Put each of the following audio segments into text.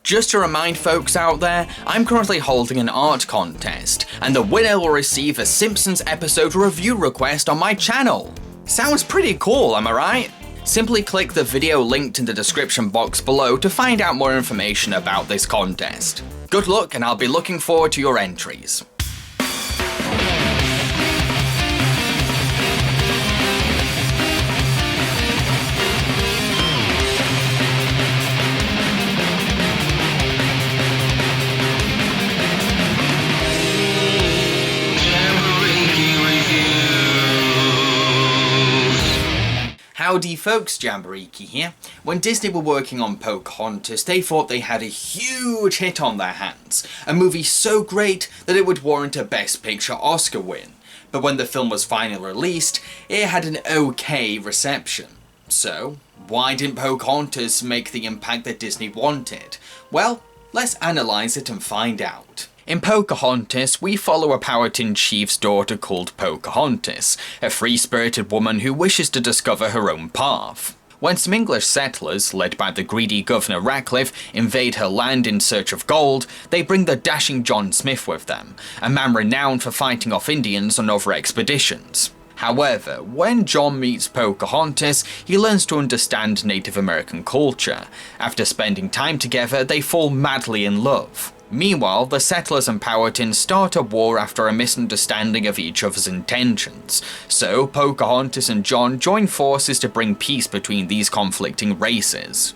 Just to remind folks out there, I'm currently holding an art contest, and the winner will receive a Simpsons episode review request on my channel. Sounds pretty cool, am I right? Simply click the video linked in the description box below to find out more information about this contest. Good luck, and I'll be looking forward to your entries. Howdy folks, Jambareeqi here. When Disney were working on Pocahontas, they thought they had a huge hit on their hands, a movie so great that it would warrant a Best Picture Oscar win. But when the film was finally released, it had an okay reception. So, why didn't Pocahontas make the impact that Disney wanted? Well, let's analyse it and find out. In Pocahontas, we follow a Powhatan chief's daughter called Pocahontas, a free-spirited woman who wishes to discover her own path. When some English settlers, led by the greedy Governor Ratcliffe, invade her land in search of gold, they bring the dashing John Smith with them, a man renowned for fighting off Indians on other expeditions. However, when John meets Pocahontas, he learns to understand Native American culture. After spending time together, they fall madly in love. Meanwhile, the settlers and Powhatans start a war after a misunderstanding of each other's intentions, so Pocahontas and John join forces to bring peace between these conflicting races.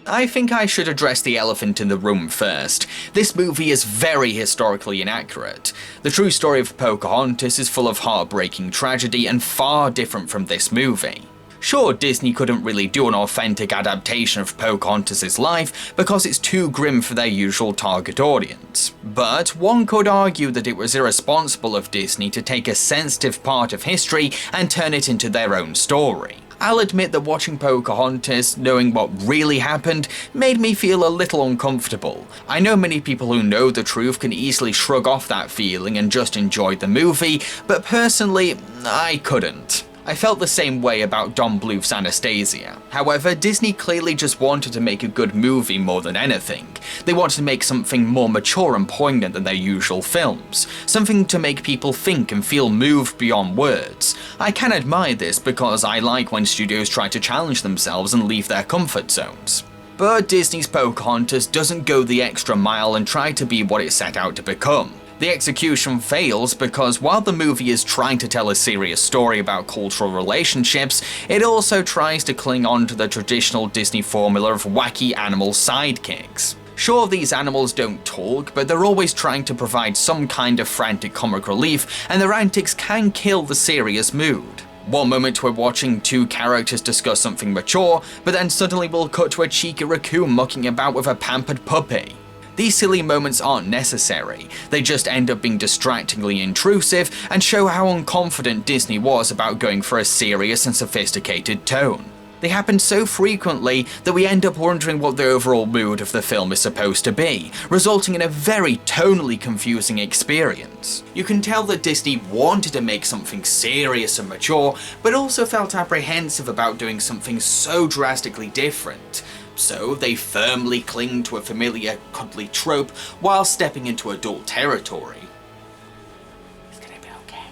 I think I should address the elephant in the room first. This movie is very historically inaccurate. The true story of Pocahontas is full of heartbreaking tragedy and far different from this movie. Sure, Disney couldn't really do an authentic adaptation of Pocahontas' life because it's too grim for their usual target audience. But one could argue that it was irresponsible of Disney to take a sensitive part of history and turn it into their own story. I'll admit that watching Pocahontas, knowing what really happened, made me feel a little uncomfortable. I know many people who know the truth can easily shrug off that feeling and just enjoy the movie, but personally, I couldn't. I felt the same way about Don Bluth's Anastasia. However, Disney clearly just wanted to make a good movie more than anything. They wanted to make something more mature and poignant than their usual films. Something to make people think and feel moved beyond words. I can admire this because I like when studios try to challenge themselves and leave their comfort zones. But Disney's Pocahontas doesn't go the extra mile and try to be what it set out to become. The execution fails because while the movie is trying to tell a serious story about cultural relationships, it also tries to cling on to the traditional Disney formula of wacky animal sidekicks. Sure, these animals don't talk, but they're always trying to provide some kind of frantic comic relief, and their antics can kill the serious mood. One moment we're watching two characters discuss something mature, but then suddenly we'll cut to a cheeky raccoon mucking about with a pampered puppy. These silly moments aren't necessary, they just end up being distractingly intrusive and show how unconfident Disney was about going for a serious and sophisticated tone. They happen so frequently that we end up wondering what the overall mood of the film is supposed to be, resulting in a very tonally confusing experience. You can tell that Disney wanted to make something serious and mature, but also felt apprehensive about doing something so drastically different. So they firmly cling to a familiar cuddly trope while stepping into adult territory. It's gonna be okay.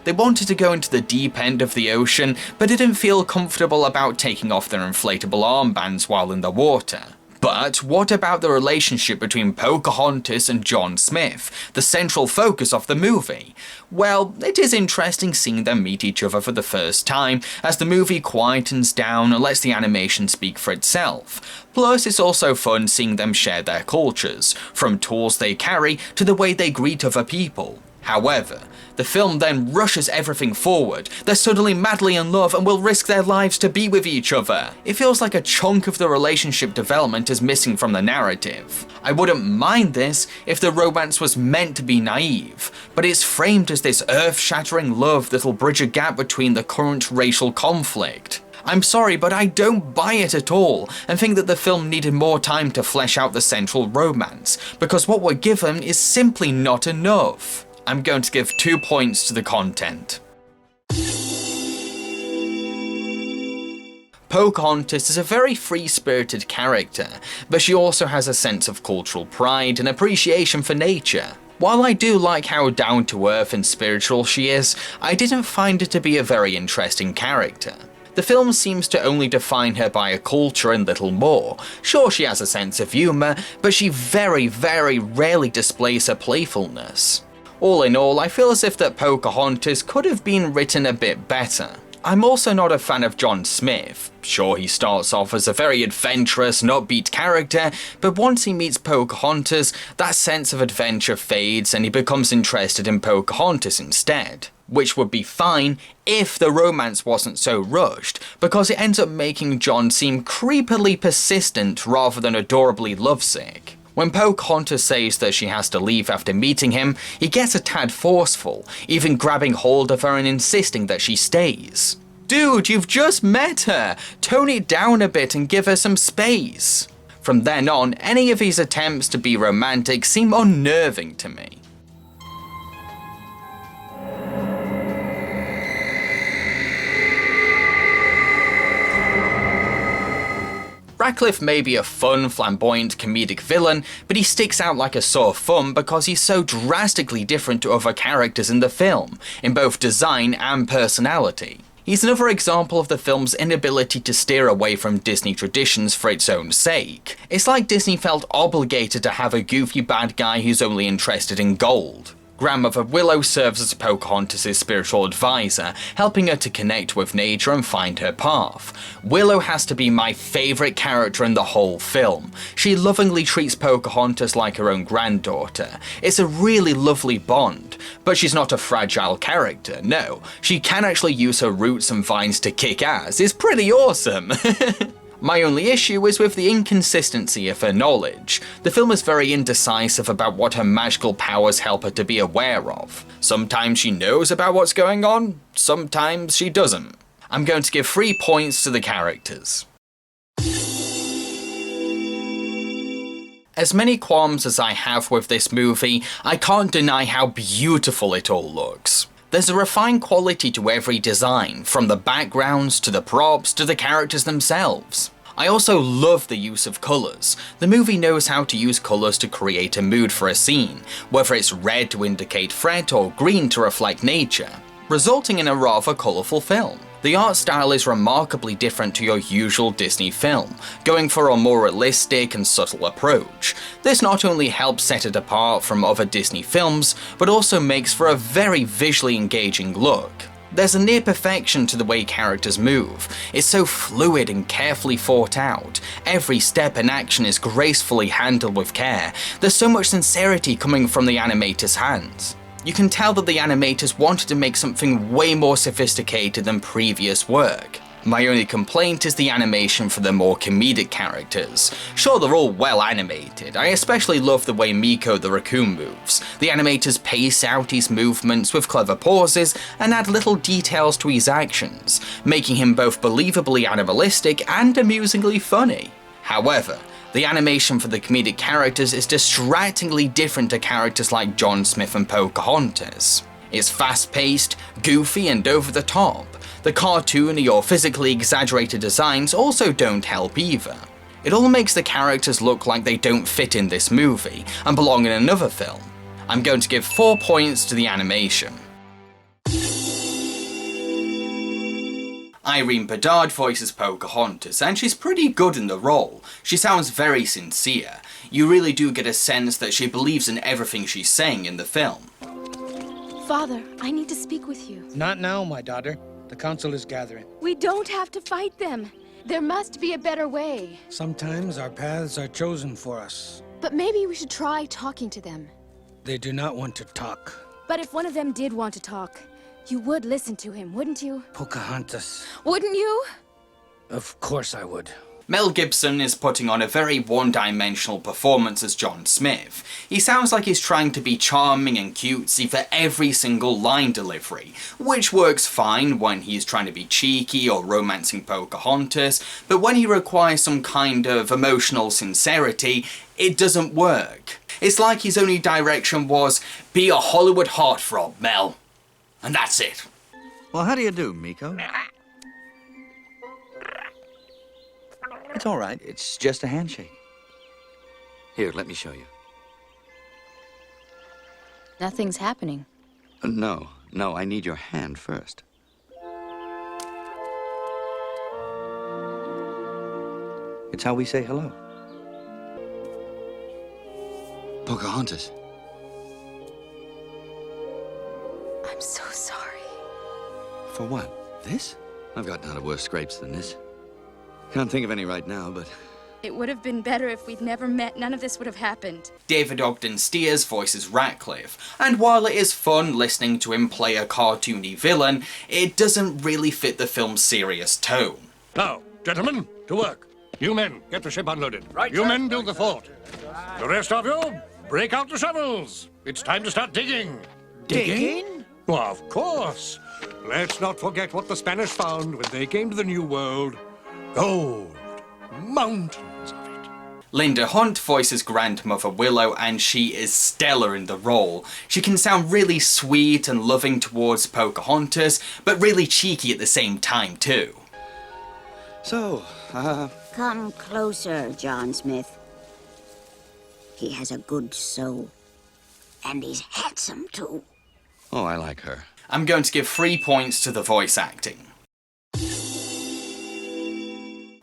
They wanted to go into the deep end of the ocean, but didn't feel comfortable about taking off their inflatable armbands while in the water. But what about the relationship between Pocahontas and John Smith, the central focus of the movie? Well, it is interesting seeing them meet each other for the first time, as the movie quietens down and lets the animation speak for itself. Plus, it's also fun seeing them share their cultures, from tools they carry to the way they greet other people. However, the film then rushes everything forward. They're suddenly madly in love and will risk their lives to be with each other. It feels like a chunk of the relationship development is missing from the narrative. I wouldn't mind this if the romance was meant to be naive, but it's framed as this earth-shattering love that'll bridge a gap between the current racial conflict. I'm sorry, but I don't buy it at all, and think that the film needed more time to flesh out the central romance, because what we're given is simply not enough. I'm going to give 2 points to the content. Pocahontas is a very free-spirited character, but she also has a sense of cultural pride and appreciation for nature. While I do like how down-to-earth and spiritual she is, I didn't find her to be a very interesting character. The film seems to only define her by a culture and little more. Sure, she has a sense of humour, but she very rarely displays her playfulness. All in all, I feel as if that Pocahontas could have been written a bit better. I'm also not a fan of John Smith. Sure, he starts off as a very adventurous and upbeat character, but once he meets Pocahontas, that sense of adventure fades and he becomes interested in Pocahontas instead. Which would be fine if the romance wasn't so rushed, because it ends up making John seem creepily persistent rather than adorably lovesick. When Pocahontas says that she has to leave after meeting him, he gets a tad forceful, even grabbing hold of her and insisting that she stays. Dude, you've just met her! Tone it down a bit and give her some space. From then on, any of his attempts to be romantic seem unnerving to me. Ratcliffe may be a fun, flamboyant, comedic villain, but he sticks out like a sore thumb because he's so drastically different to other characters in the film, in both design and personality. He's another example of the film's inability to steer away from Disney traditions for its own sake. It's like Disney felt obligated to have a goofy bad guy who's only interested in gold. Grandmother Willow serves as Pocahontas' spiritual advisor, helping her to connect with nature and find her path. Willow has to be my favourite character in the whole film. She lovingly treats Pocahontas like her own granddaughter. It's a really lovely bond, but she's not a fragile character, no. She can actually use her roots and vines to kick ass. It's pretty awesome! My only issue is with the inconsistency of her knowledge. The film is very indecisive about what her magical powers help her to be aware of. Sometimes she knows about what's going on, sometimes she doesn't. I'm going to give 3 points to the characters. As many qualms as I have with this movie, I can't deny how beautiful it all looks. There's a refined quality to every design, from the backgrounds to the props to the characters themselves. I also love the use of colours. The movie knows how to use colours to create a mood for a scene, whether it's red to indicate threat or green to reflect nature, resulting in a rather colourful film. The art style is remarkably different to your usual Disney film, going for a more realistic and subtle approach. This not only helps set it apart from other Disney films, but also makes for a very visually engaging look. There's a near perfection to the way characters move. It's so fluid and carefully thought out. Every step and action is gracefully handled with care. There's so much sincerity coming from the animator's hands. You can tell that the animators wanted to make something way more sophisticated than previous work. My only complaint is the animation for the more comedic characters. Sure, they're all well animated. I especially love the way Miko the raccoon moves. The animators pace out his movements with clever pauses and add little details to his actions, making him both believably animalistic and amusingly funny. However, the animation for the comedic characters is distractingly different to characters like John Smith and Pocahontas. It's fast-paced, goofy, and over-the-top. The cartoony or physically exaggerated designs also don't help either. It all makes the characters look like they don't fit in this movie and belong in another film. I'm going to give 4 points to the animation. Irene Bedard voices Pocahontas, and she's pretty good in the role. She sounds very sincere. You really do get a sense that she believes in everything she's saying in the film. Father, I need to speak with you. Not now, my daughter. The council is gathering. We don't have to fight them. There must be a better way. Sometimes our paths are chosen for us. But maybe we should try talking to them. They do not want to talk. But if one of them did want to talk, you would listen to him, wouldn't you? Pocahontas. Wouldn't you? Of course I would. Mel Gibson is putting on a very one-dimensional performance as John Smith. He sounds like he's trying to be charming and cutesy for every single line delivery, which works fine when he's trying to be cheeky or romancing Pocahontas, but when he requires some kind of emotional sincerity, it doesn't work. It's like his only direction was, be a Hollywood heartthrob, Mel. And that's it. Well, how do you do, Miko? It's all right. It's just a handshake. Here, let me show you. Nothing's happening. No, I need your hand first. It's how we say hello. Pocahontas. I'm so sorry. For what? This? I've gotten out of worse scrapes than this. Can't think of any right now, but... It would have been better if we'd never met. None of this would have happened. David Ogden Stiers voices Ratcliffe, and while it is fun listening to him play a cartoony villain, it doesn't really fit the film's serious tone. Now, gentlemen, to work. You men, get the ship unloaded. Right, you sir. men build the fort. The rest of you, break out the shovels. It's time to start digging. Digging? Well, of course. Let's not forget what the Spanish found when they came to the New World. Gold. Mountains of it. Linda Hunt voices Grandmother Willow, and she is stellar in the role. She can sound really sweet and loving towards Pocahontas, but really cheeky at the same time too. So, Come closer, John Smith. He has a good soul. And he's handsome, too. oh, I like her. I'm going to give 3 points to the voice acting.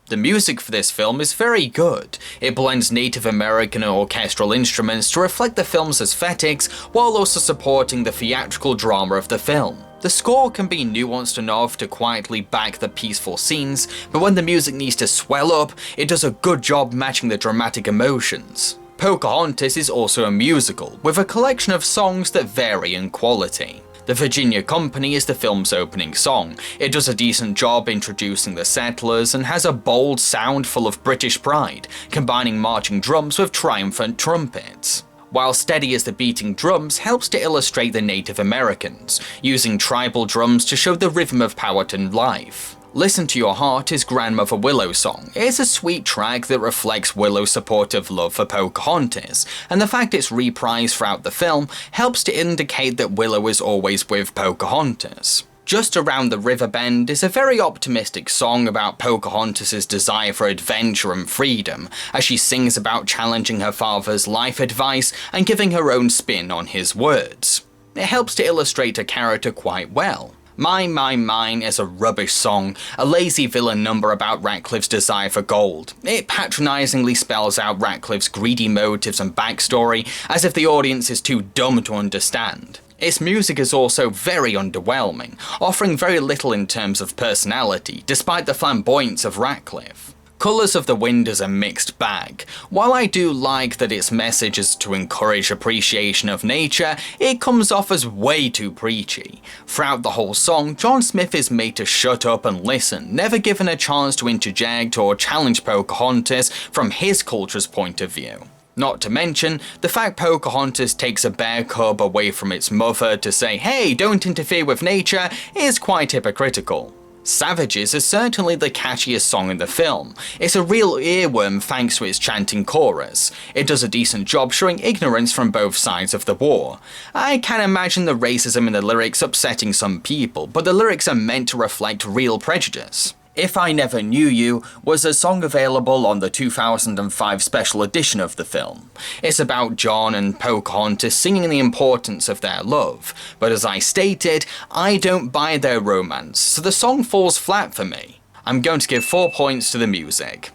The music for this film is very good. It blends Native American and orchestral instruments to reflect the film's aesthetics while also supporting the theatrical drama of the film. The score can be nuanced enough to quietly back the peaceful scenes, but when the music needs to swell up, it does a good job matching the dramatic emotions. Pocahontas is also a musical, with a collection of songs that vary in quality. The Virginia Company is the film's opening song. It does a decent job introducing the settlers and has a bold sound full of British pride, combining marching drums with triumphant trumpets. While steady as the beating drums helps to illustrate the Native Americans, using tribal drums to show the rhythm of Powhatan life. Listen to Your Heart is Grandmother Willow's song. It's a sweet track that reflects Willow's supportive love for Pocahontas, and the fact it's reprised throughout the film helps to indicate that Willow is always with Pocahontas. Just Around the River Bend is a very optimistic song about Pocahontas' desire for adventure and freedom, as she sings about challenging her father's life advice and giving her own spin on his words. It helps to illustrate her character quite well. Mine, Mine, Mine is a rubbish song, a lazy villain number about Ratcliffe's desire for gold. It patronisingly spells out Ratcliffe's greedy motives and backstory, as if the audience is too dumb to understand. Its music is also very underwhelming, offering very little in terms of personality, despite the flamboyance of Ratcliffe. Colours of the Wind is a mixed bag. While I do like that its message is to encourage appreciation of nature, it comes off as way too preachy. Throughout the whole song, John Smith is made to shut up and listen, never given a chance to interject or challenge Pocahontas from his culture's point of view. Not to mention, the fact Pocahontas takes a bear cub away from its mother to say, "Hey, don't interfere with nature," is quite hypocritical. Savages is certainly the catchiest song in the film. It's a real earworm thanks to its chanting chorus. It does a decent job showing ignorance from both sides of the war. I can imagine the racism in the lyrics upsetting some people, but the lyrics are meant to reflect real prejudice. If I Never Knew You was a song available on the 2005 special edition of the film. It's about John and Pocahontas singing the importance of their love, but as I stated, I don't buy their romance, so the song falls flat for me. I'm going to give 4 points to the music.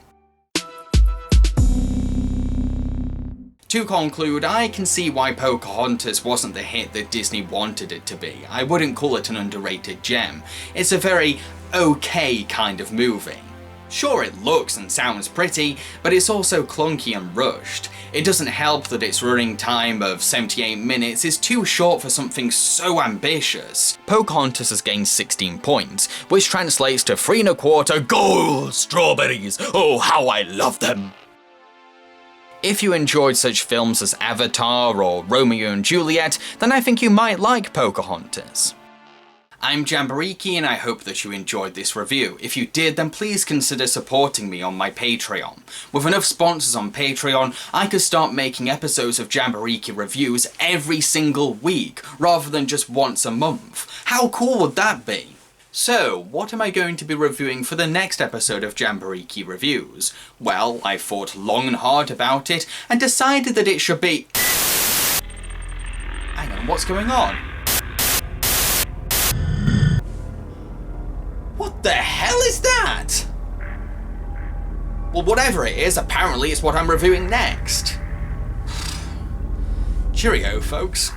To conclude, I can see why Pocahontas wasn't the hit that Disney wanted it to be. I wouldn't call it an underrated gem. It's a very okay kind of movie. Sure, it looks and sounds pretty, but it's also clunky and rushed. It doesn't help that its running time of 78 minutes is too short for something so ambitious. Pocahontas has gained 16 points, which translates to 3 1/4 gold strawberries. Oh, how I love them! If you enjoyed such films as Avatar or Romeo and Juliet, then I think you might like Pocahontas. I'm Jambareeqi and I hope that you enjoyed this review. If you did, then please consider supporting me on my Patreon. With enough sponsors on Patreon, I could start making episodes of Jambareeqi reviews every single week, rather than just once a month. How cool would that be? So, what am I going to be reviewing for the next episode of Jambareeqi Reviews? Well, I thought long and hard about it, and decided that it should be... Hang on, what's going on? What the hell is that? Well, whatever it is, apparently it's what I'm reviewing next. Cheerio, folks.